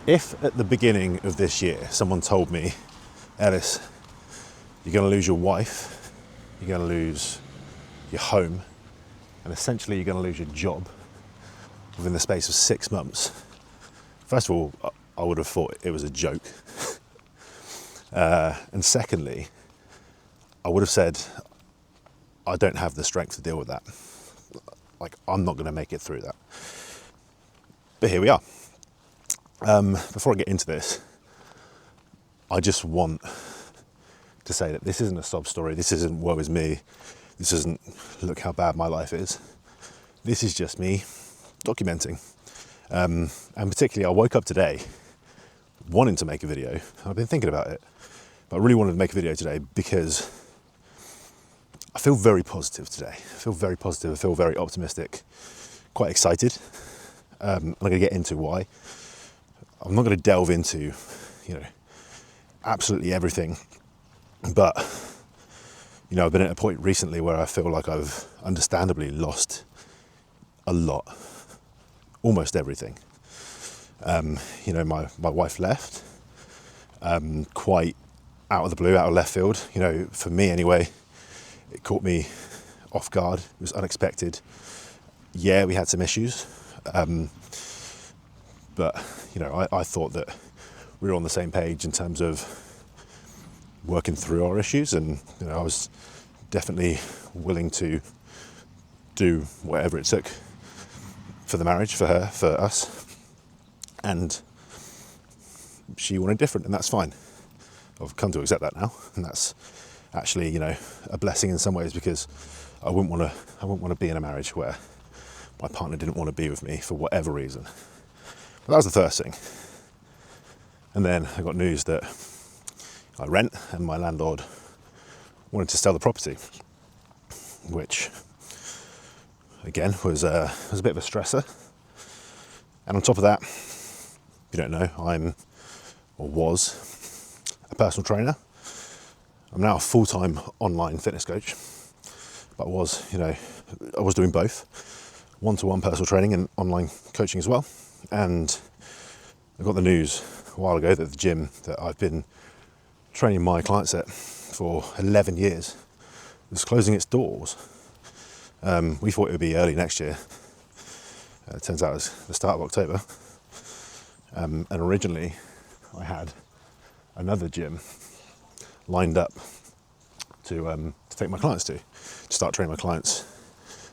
If at the beginning of this year someone told me, Ellis, you're going to lose your wife, you're going to lose your home, and essentially you're going to lose your job within the space of 6 months, first of all, I would have thought it was a joke. And secondly, I would have said, I don't have the strength to deal with that. Like, I'm not going to make it through that. But here we are. Before I get into this, I just want to say that this isn't a sob story. This isn't woe is me. This isn't look how bad my life is. This is just me documenting. And particularly, I woke up today wanting to make a video. I've been thinking about it, but I really wanted to make a video today because I feel very positive today. I feel very positive. I feel very optimistic, quite excited. I'm going to get into why. I'm not going to delve into, absolutely everything. But, I've been at a point recently where I feel like I've understandably lost a lot, almost everything. My wife left, quite out of the blue, out of left field. For me anyway, it caught me off guard. It was unexpected. Yeah, we had some issues. But, I thought that we were on the same page in terms of working through our issues. And, I was definitely willing to do whatever it took for the marriage, for her, for us. And she wanted different, and that's fine. I've come to accept that now. And that's actually, a blessing in some ways, because I wouldn't want to be in a marriage where my partner didn't want to be with me for whatever reason. But that was the first thing. And then I got news that I rent and my landlord wanted to sell the property, which again was a bit of a stressor. And on top of that, if you don't know, was a personal trainer. I'm now a full-time online fitness coach, but I was doing both, one-to-one personal training and online coaching as well. And I got the news a while ago that the gym that I've been training my clients at for 11 years was closing its doors. We thought it would be early next year. It turns out it's the start of October. And originally I had another gym lined up to take my clients to start training my clients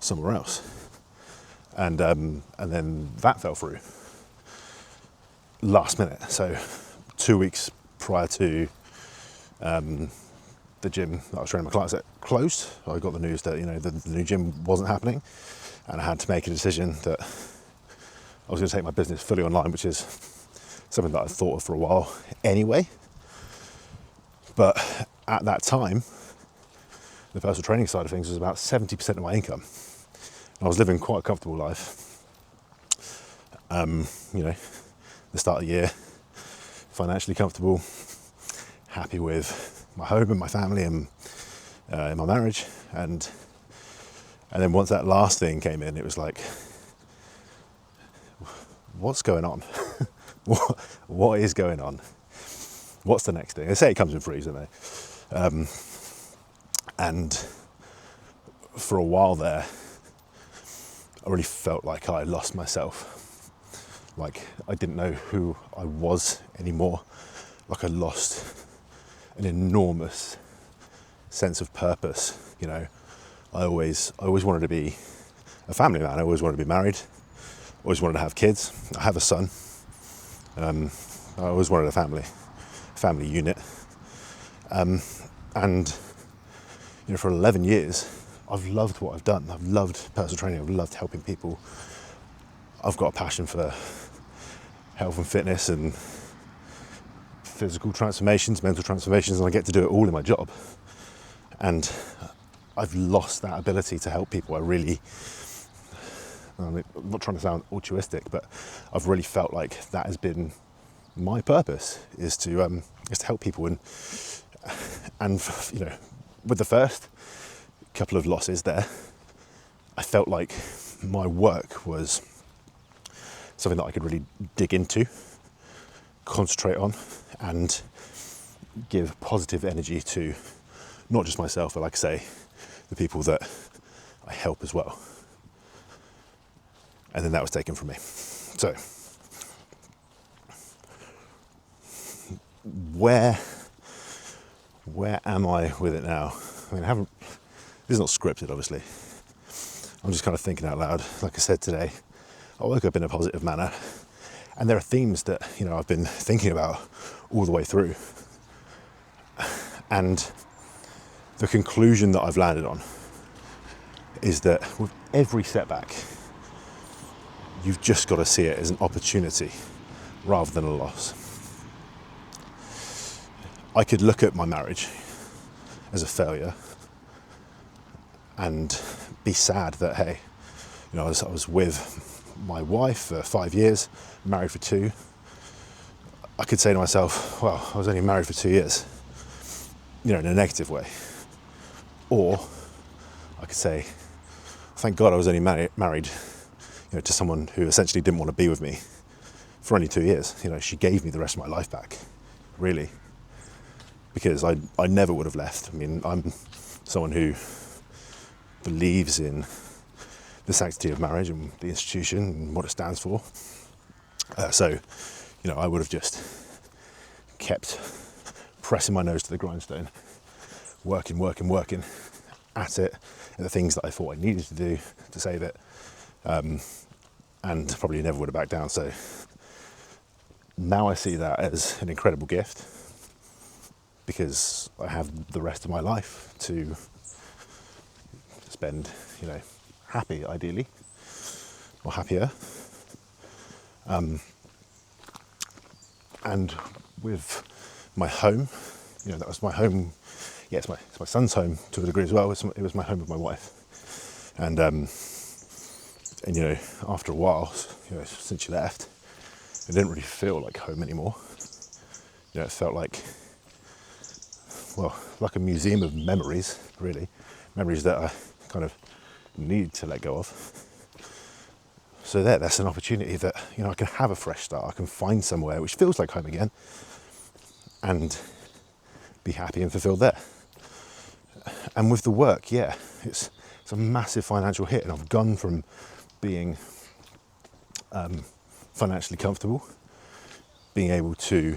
somewhere else. And then that fell through last minute. So 2 weeks prior to the gym that I was training my clients at closed, I got the news that the new gym wasn't happening, and I had to make a decision that I was going to take my business fully online, which is something that I've thought of for a while anyway. But at that time, the personal training side of things was about 70% of my income. I was living quite a comfortable life. The start of the year, financially comfortable, happy with my home and my family and in my marriage. And then once that last thing came in, it was like, what's going on? What is going on? What's the next thing? They say it comes in threes, don't they? And for a while there, I really felt like I lost myself. Like I didn't know who I was anymore. Like I lost an enormous sense of purpose. I always wanted to be a family man. I always wanted to be married. Always wanted to have kids. I have a son. I always wanted a family unit. And for 11 years, I've loved what I've done. I've loved personal training. I've loved helping people. I've got a passion for health and fitness and physical transformations, mental transformations, and I get to do it all in my job. And I've lost that ability to help people. I'm not trying to sound altruistic, but I've really felt like that has been my purpose, is to help people. And with the first couple of losses there, I felt like my work was something that I could really dig into. concentrate on and give positive energy to not just myself, but like I say, the people that I help as well. And then that was taken from me. So, where am I with it now? I mean, this is not scripted, obviously. I'm just kind of thinking out loud. Like I said today, I woke up in a positive manner, and there are themes that, I've been thinking about all the way through. And the conclusion that I've landed on is that with every setback, you've just got to see it as an opportunity rather than a loss. I could look at my marriage as a failure and be sad that, hey, I was with my wife for 5 years, married for 2. I could say to myself, well, I was only married for 2 years, in a negative way. Or I could say, thank God I was only married, to someone who essentially didn't want to be with me for only 2 years. She gave me the rest of my life back, really, because I never would have left. I mean, I'm someone who believes in the sanctity of marriage and the institution and what it stands for. So, I would have just kept pressing my nose to the grindstone, working at it, and the things that I thought I needed to do to save it, and probably never would have backed down. So now I see that as an incredible gift, because I have the rest of my life to spend, happy, ideally, or happier. And with my home, that was my home. Yeah, it's my son's home to a degree as well. It was my home with my wife. And after a while, since she left, it didn't really feel like home anymore. It felt like a museum of memories, really. Memories that I kind of need to let go of. So that's an opportunity that, I can have a fresh start. I can find somewhere which feels like home again and be happy and fulfilled there. And with the work, it's a massive financial hit, and I've gone from being financially comfortable, being able to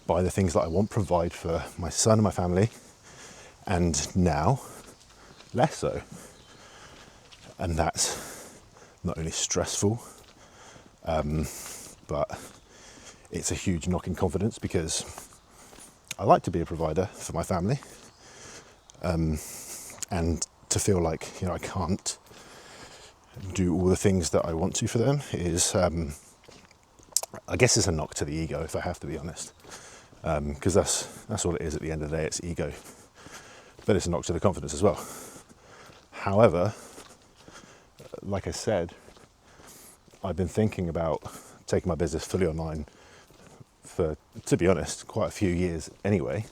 buy the things that I want, provide for my son and my family, and now less so. And that's not only stressful, but it's a huge knock in confidence, because I like to be a provider for my family, and to feel like I can't do all the things that I want to for them is, I guess, it's a knock to the ego, if I have to be honest, because that's all it is at the end of the day. It's ego, but it's a knock to the confidence as well. However, like I said, I've been thinking about taking my business fully online for, to be honest, quite a few years anyway,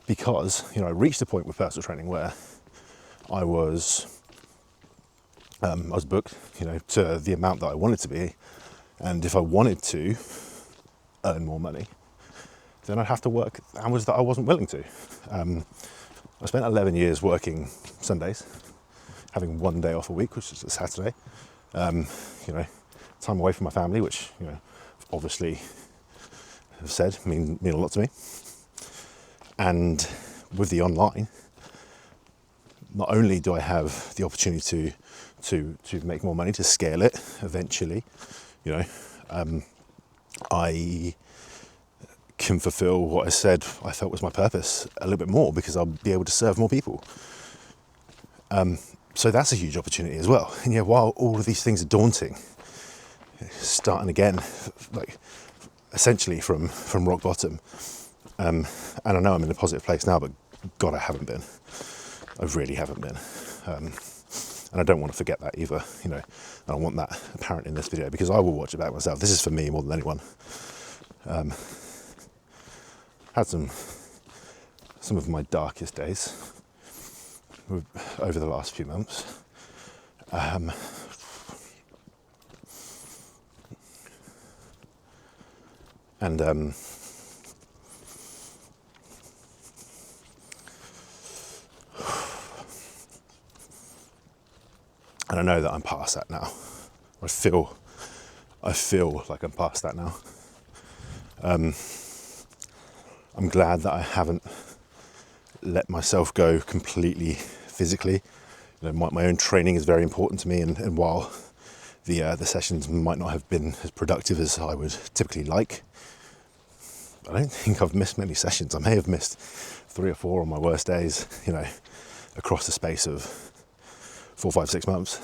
because I reached a point with personal training where I was booked, to the amount that I wanted to be, and if I wanted to earn more money, then I'd have to work hours that I wasn't willing to. I spent 11 years working Sundays, having one day off a week, which is a Saturday. Time away from my family, which obviously have said mean a lot to me. And with the online, not only do I have the opportunity to make more money, to scale it eventually, I can fulfill what I said I felt was my purpose a little bit more, because I'll be able to serve more people. So that's a huge opportunity as well. And while all of these things are daunting, starting again, like essentially from rock bottom, and I know I'm in a positive place now, but God, I haven't been. I really haven't been. And I don't want to forget that either, and I want that apparent in this video, because I will watch it back myself. This is for me more than anyone. Had some of my darkest days over the last few months. And I know that I'm past that now. I feel like I'm past that now. I'm glad that I haven't let myself go completely physically. You know, my own training is very important to me, and while the sessions might not have been as productive as I would typically like, I don't think I've missed many sessions. I may have missed 3 or 4 on my worst days, you know, across the space of 4, 5, 6 months.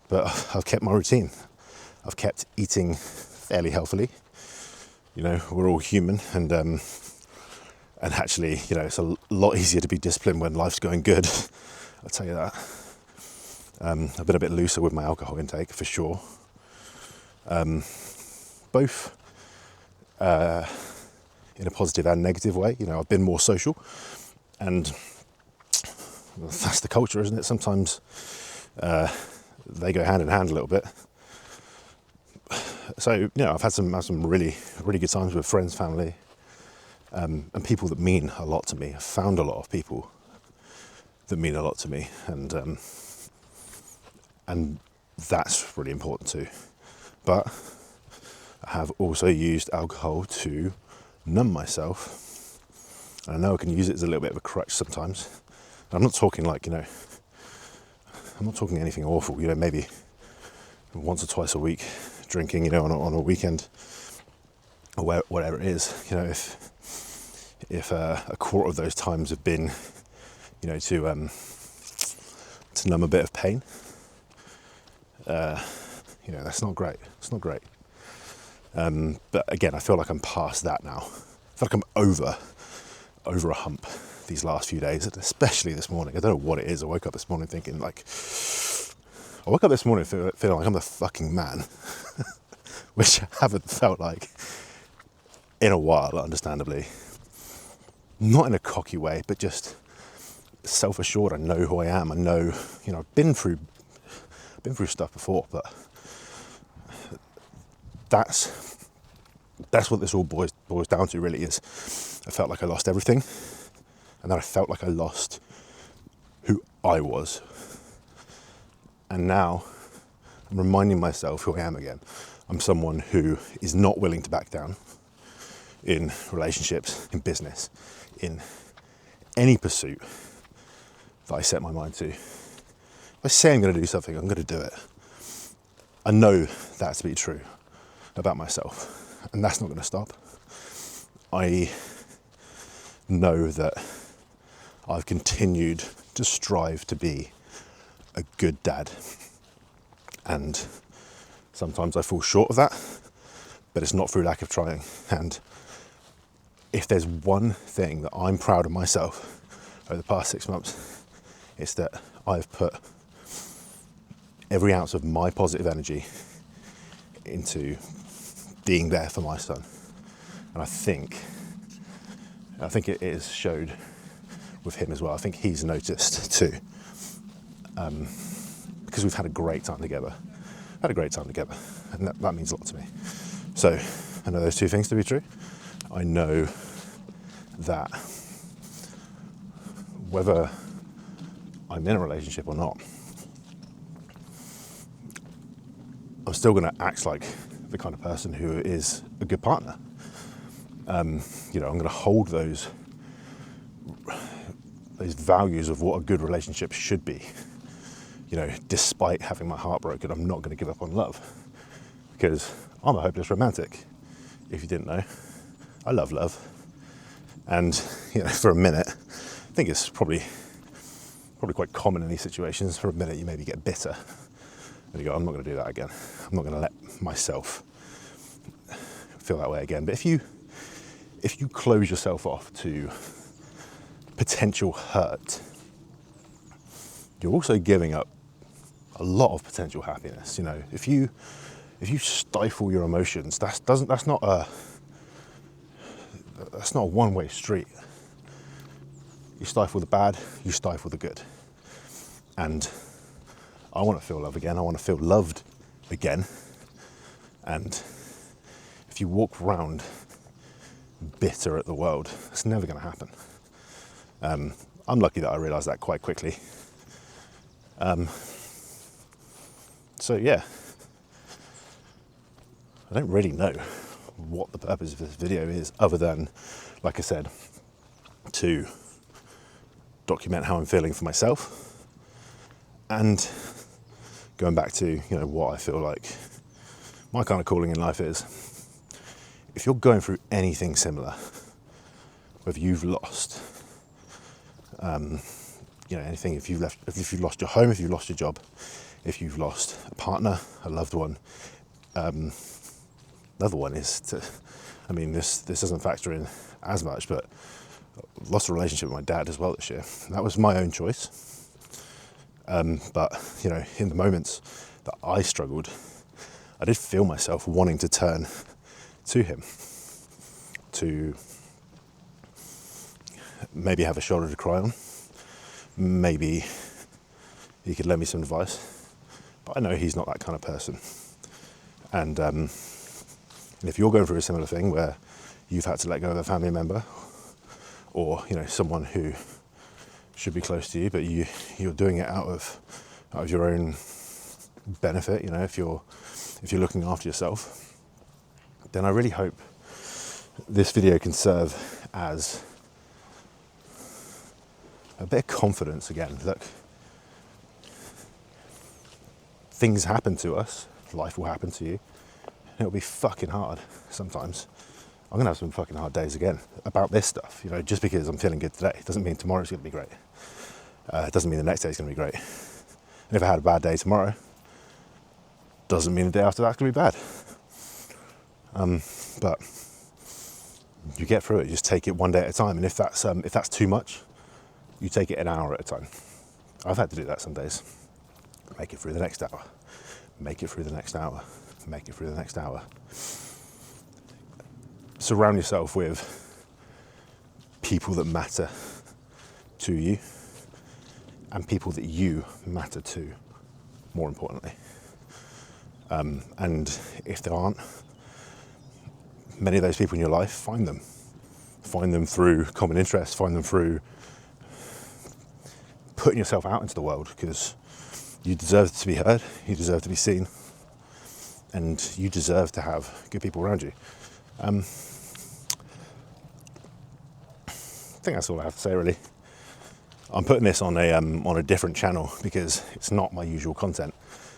But I've kept my routine. I've kept eating fairly healthily. You know, we're all human, and actually, you know, it's a lot easier to be disciplined when life's going good. I'll tell you that. I've been a bit looser with my alcohol intake, for sure. Both in a positive and negative way. You know, I've been more social, and that's the culture, isn't it? Sometimes they go hand in hand a little bit. So, you know, I've had some really, really good times with friends, family, and people that mean a lot to me. I've found a lot of people that mean a lot to me, and that's really important too. But I have also used alcohol to numb myself. And I know I can use it as a little bit of a crutch sometimes. And I'm not talking like, you know, I'm not talking anything awful, you know, maybe once or twice a week drinking, you know, on a weekend or whatever it is. You know, if a quarter of those times have been, you know, to numb a bit of pain, you know, that's not great. It's not great. But again, I feel like I'm past that now. I feel like I'm over a hump these last few days, especially this morning. I don't know what it is. I woke up this morning feeling like I'm the fucking man, which I haven't felt like in a while, understandably. Not in a cocky way, but just self-assured. I know who I am. I know, you know, I've been through stuff before, but that's what this all boils down to, really, is I felt like I lost everything, and then I felt like I lost who I was. And now I'm reminding myself who I am again. I'm someone who is not willing to back down in relationships, in business, in any pursuit that I set my mind to. If I say I'm going to do something, I'm going to do it. I know that to be true about myself, and that's not going to stop. I know that I've continued to strive to be a good dad, and sometimes I fall short of that, but it's not through lack of trying. And if there's one thing that I'm proud of myself over the past 6 months, it's that I've put every ounce of my positive energy into being there for my son. And I think it is showed with him as well. I think he's noticed too, because we've had a great time together. And that means a lot to me. So I know those two things to be true. I know that whether I'm in a relationship or not, I'm still going to act like the kind of person who is a good partner. You know, I'm going to hold those values of what a good relationship should be. You know, despite having my heart broken, I'm not going to give up on love, because I'm a hopeless romantic. If you didn't know, I love love. And, you know, for a minute, I think it's probably quite common in these situations. For a minute, you maybe get bitter. And you go, I'm not going to do that again. I'm not going to let myself feel that way again. But if you close yourself off to potential hurt, you're also giving up a lot of potential happiness. You know, if you stifle your emotions, that's not a one-way street. You stifle the bad, you stifle the good. And I want to feel love again. I want to feel loved again. And if if you walk around bitter at the world, it's never going to happen. I'm lucky that I realised that quite quickly. So yeah, I don't really know what the purpose of this video is, other than, like I said, to document how I'm feeling for myself, and going back to, you know, what I feel like my kind of calling in life is. If you're going through anything similar, whether you've lost, you know, anything, if you've lost your home, if you've lost your job, if you've lost a partner, a loved one, another one is to, I mean, this doesn't factor in as much, but I lost a relationship with my dad as well this year. That was my own choice. But, you know, in the moments that I struggled, I did feel myself wanting to turn to him, to maybe have a shoulder to cry on, maybe he could lend me some advice, but I know he's not that kind of person. And if you're going through a similar thing where you've had to let go of a family member, or, you know, someone who should be close to you, but you're doing it out of your own benefit, you know, if you're looking after yourself, then I really hope this video can serve as a bit of confidence again. Look, things happen to us, life will happen to you, and it'll be fucking hard sometimes. I'm gonna have some fucking hard days again about this stuff, you know, just because I'm feeling good today doesn't mean tomorrow's gonna be great. It doesn't mean the next day's gonna be great. And if I had a bad day tomorrow, doesn't mean the day after that's gonna be bad. But you get through it. You just take it one day at a time. And if that's too much, you take it an hour at a time. I've had to do that some days. Make it through the next hour. Make it through the next hour. Make it through the next hour. Surround yourself with people that matter to you, and people that you matter to, more importantly. And if there aren't many of those people in your life, find them. Find them through common interests, find them through putting yourself out into the world, because you deserve to be heard, you deserve to be seen, and you deserve to have good people around you. I think that's all I have to say, really. I'm putting this on a different channel because it's not my usual content.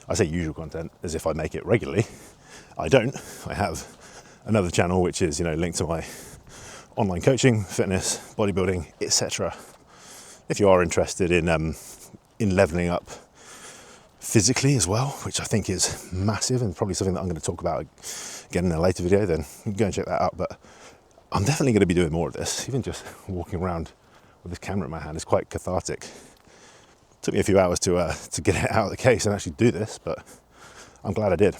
I say usual content as if I make it regularly. I don't. I have another channel which is, you know, linked to my online coaching, fitness, bodybuilding, etc. If you are interested in leveling up physically as well, which I think is massive and probably something that I'm going to talk about again in a later video, then go and check that out. But I'm definitely going to be doing more of this. Even just walking around with this camera in my hand is quite cathartic. It took me a few hours to get it out of the case and actually do this, but I'm glad I did.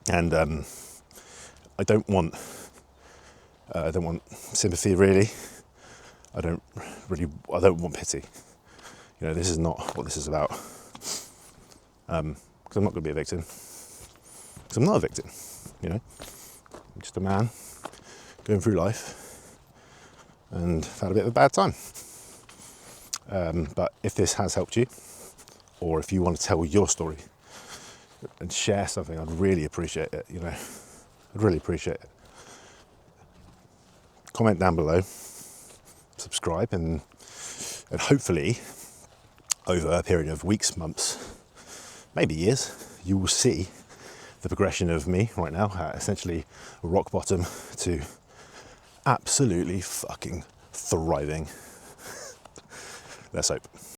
And I don't want sympathy, really. I don't want pity. You know, this is not what this is about. Because I'm not going to be a victim. Because I'm not a victim. You know, I'm just a man going through life and had a bit of a bad time. But if this has helped you, or if you want to tell your story and share something, I'd really appreciate it. You know, I'd really appreciate it. Comment down below, subscribe, and hopefully over a period of weeks, months, maybe years, you will see the progression of me right now at essentially rock bottom to absolutely fucking thriving. Let's hope.